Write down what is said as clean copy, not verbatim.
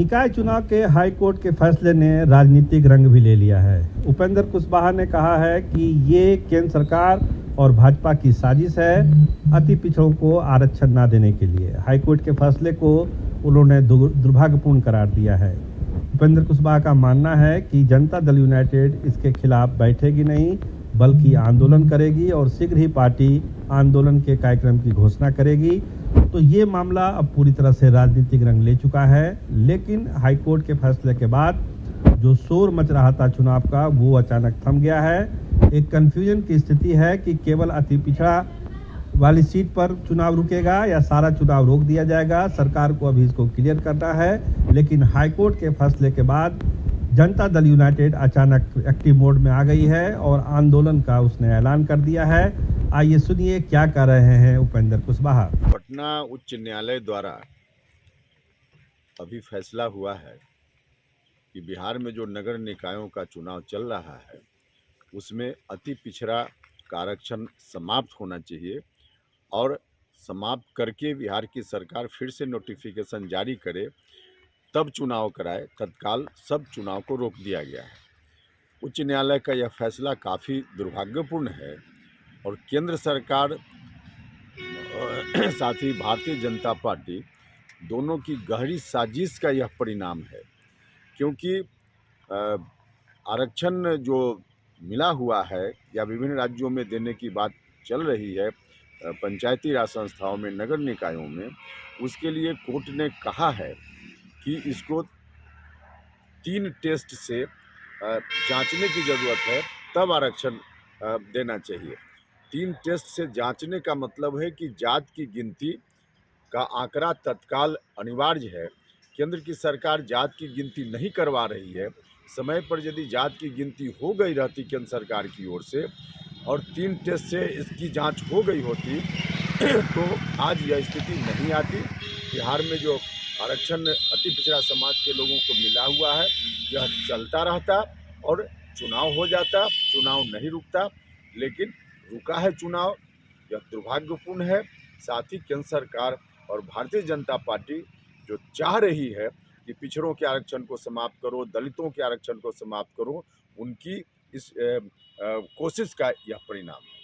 निकाय चुनाव के हाई कोर्ट के फैसले ने राजनीतिक रंग भी ले लिया है। उपेंद्र कुशवाहा ने कहा है कि ये केंद्र सरकार और भाजपा की साजिश है अति पिछड़ों को आरक्षण न देने के लिए। हाई कोर्ट के फैसले को उन्होंने दुर्भाग्यपूर्ण करार दिया है। उपेंद्र कुशवाहा का मानना है कि जनता दल यूनाइटेड इसके खिलाफ बैठेगी नहीं बल्कि आंदोलन करेगी और शीघ्र ही पार्टी आंदोलन के कार्यक्रम की घोषणा करेगी। तो ये मामला अब पूरी तरह से राजनीतिक रंग ले चुका है, लेकिन हाईकोर्ट के फैसले के बाद जो शोर मच रहा था चुनाव का वो अचानक थम गया है। एक कंफ्यूजन की स्थिति है कि केवल अति पिछड़ा वाली सीट पर चुनाव रुकेगा या सारा चुनाव रोक दिया जाएगा। सरकार को अभी इसको क्लियर करना है, लेकिन हाईकोर्ट के फैसले के बाद जनता दल यूनाइटेड अचानक एक्टिव मोड में आ गई है और आंदोलन का उसने ऐलान कर दिया है। आइए सुनिए क्या कह रहे हैं उपेंद्र कुशवाहा। पटना उच्च न्यायालय द्वारा अभी फैसला हुआ है कि बिहार में जो नगर निकायों का चुनाव चल रहा है उसमें अति पिछड़ा का आरक्षण समाप्त होना चाहिए और समाप्त करके बिहार की सरकार फिर से नोटिफिकेशन जारी करे तब चुनाव कराए। तत्काल सब चुनाव को रोक दिया गया है। उच्च न्यायालय का यह फैसला काफ़ी दुर्भाग्यपूर्ण है और केंद्र सरकार साथ ही भारतीय जनता पार्टी दोनों की गहरी साजिश का यह परिणाम है, क्योंकि आरक्षण जो मिला हुआ है या विभिन्न राज्यों में देने की बात चल रही है पंचायती राज संस्थाओं में, नगर निकायों में, उसके लिए कोर्ट ने कहा है कि इसको 3 टेस्ट से जांचने की ज़रूरत है तब आरक्षण देना चाहिए। 3 टेस्ट से जांचने का मतलब है कि जात की गिनती का आंकड़ा तत्काल अनिवार्य है। केंद्र की सरकार जात की गिनती नहीं करवा रही है। समय पर यदि जात की गिनती हो गई रहती केंद्र सरकार की ओर से और 3 टेस्ट से इसकी जांच हो गई होती तो आज यह स्थिति नहीं आती। बिहार में जो आरक्षण अति पिछड़ा समाज के लोगों को मिला हुआ है यह चलता रहता और चुनाव हो जाता, चुनाव नहीं रुकता, लेकिन रुका है चुनाव। यह दुर्भाग्यपूर्ण है। साथ ही केंद्र सरकार और भारतीय जनता पार्टी जो चाह रही है कि पिछड़ों के आरक्षण को समाप्त करो, दलितों के आरक्षण को समाप्त करो, उनकी इस कोशिश का यह परिणाम है।